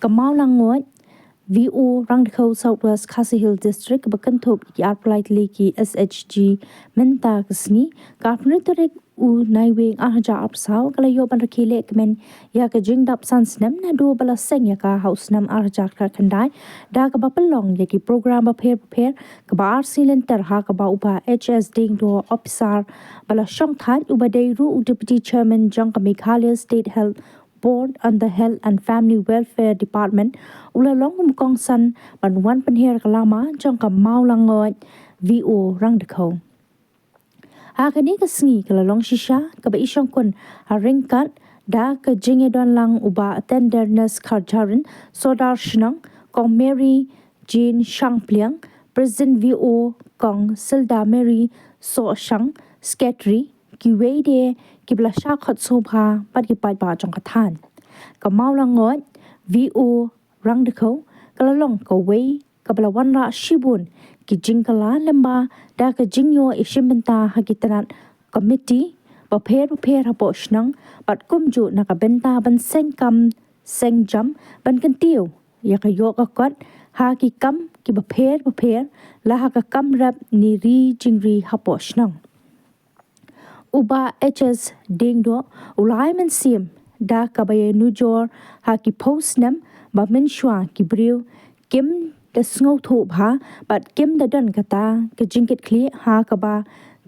Mawlangoid V Rangdkhew SWKHD District Bakanthop Yard Politely ki SHG Menta Kasni Carpentry U Naiwing Ahaja Upsau Kalayo Rakhe kmen iaka jingdap snem naduh bala seng iaka house nam Ahaja Kandai da kabapalong yaki program prepare kabar silenter ha kaba uba HS ding do officer bala shongthan uba deiru deputy chairman Jang Meghalaya State Health Board on the Health and Family Welfare Department ula long kong san banwan penher kalama jang ka Mawlangoid V Rangdkhew Hakani kasngi kalalong shisha kaba isang kun haringkat da ka jingedon lang uba attenderness karjarin sodar shnang kong Mary Jean Shangpliang President V kong Silda Mary So Shang Secretary kiwede kibla shakhat sobha patipat ba jong kathan ka Mawlangoid V Rangdkhew kalalong ka wei kabla wanra shibun ki jingkala lemba da ka jingyo ishimbenta hakitanat committee paper hapo shnang pat kumju nakabenta ban seng jam ban kantiu ya ka yoga kot ha ki kam ki paper la ha ka kam rap ni ri jingri hapo shnang uba HS dingdo ulai men sim da kabaye nujor ha ki post nem ba men shwa ki briu kim da sngo tho bha bat kim da dan kata ke jingkit kli ha kaba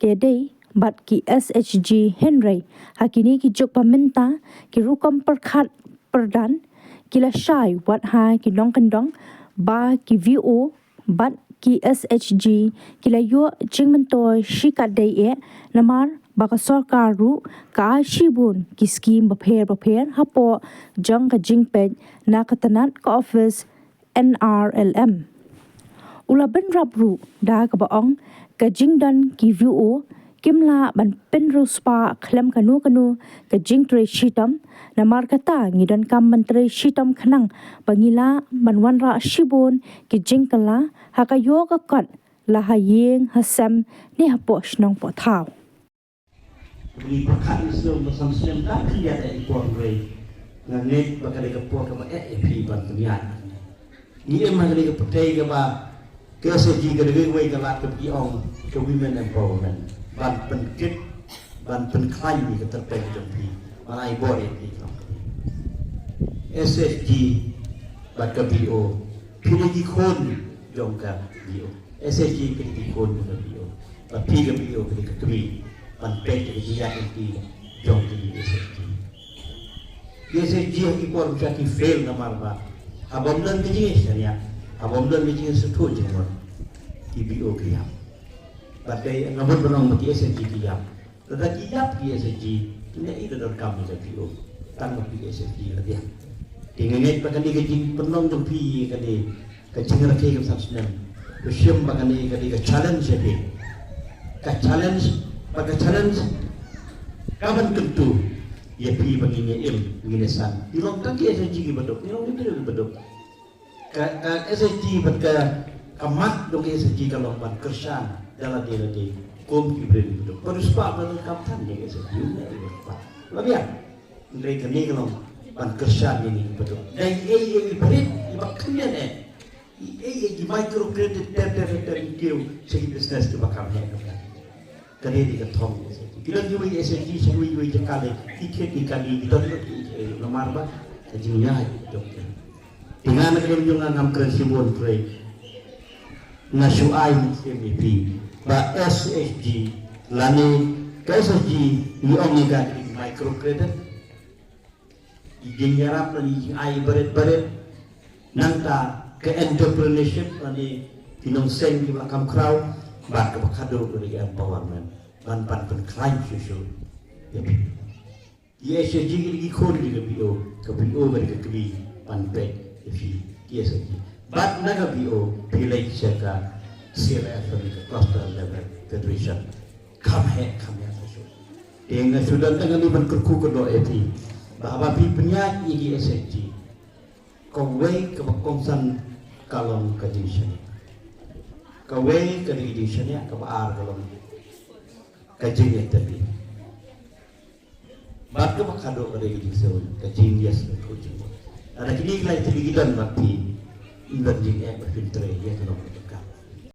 ke dei bat ki SHG Henry ha kini ki jok pa menta ki rukom perkhat perdan kila shai wat ha ki nong kandong ba ki VO bat ki SHG kila yo jingmentoi shikat dei e namar baka sarkar ru ka shibun ki scheme paper hapo jang ka jingpet na katanat ka office NRLM ula ben rap ru da ka baong ka jingdan ki VO kimla ban penru spa klem kanu ka jingtre shitam na markata ngidan kam mantre shitam khanang bangila banwanra shibun ki jingkala haka yoga kat la hayeng hasam ni hapo shnong po thau Di pakat Islam bersama snem tak dia ada ikon rei nganet bakal dikepor ke EP ban kemian ni emang dari kepetai ke ba ke segi ke degai wei ke lat ke biong ke women empowerment ban penkit ban penklai ni ke terpeng jampi malai body ni SSG bat ke BO pilih kon jongka BO SSG pilih kon ke BO bat pi ke BO pilih ke kemi ban pek ke dia inti jong di SSG ikor jadi fail namar ba abom dan biji syariah abom dan biji setu jengor TBO kiam badai ngabon benong mati SSG kiam tetapi kiam SSG ini itu dalam kami TBO tanpa SSG lagi dengan ini bahkan dia kecing penong jumpi kali kecing Rakhe ke snem bersiam bahkan dia kali ke challenge jadi ke challenge pakai challenge kapan tentu ia pergi begini begini san ilong kaki SSG ki bedok ilong itu bedok ka SSG bedka kamat dong SSG kalau ban kersan dalam dia di kom ki beri bedok terus pak dalam kampanye ni SSG ni pak lebih ya dari kini kalau ban kersan ini bedok dan ini beri ibak kalian di micro credit ter segi bisnes tu bakal ni kali di ketong kita juga SSG semua jekale tiket ikali kita lemar ba kajinya dokter dengan kerjaan ngam kerjibon pre nasuai MVP ba SSG lani SSG ni omega di microcredit di nyarap lani ai beret nanta ke entrepreneurship lani tinong seng di belakang crowd ba ke kado dari empowerment ban penklaim susu ya SSG lagi kon di BO ke BO beri ke kli ban pek fi SSG bat naga BO pilih seka CLF ke cluster level federation kami susu dengan sudah dengan ban kerku ke do EP bahwa pi penyak di SSG kawai ke kongsan kalong ke division kawai ke division ya ke ar kalong kajing yang tadi, batu makado ada di sana, kajing dia sudah kujung. Ada kini kelai tibi gidan mati, indan jing ek filtre ya tu nak.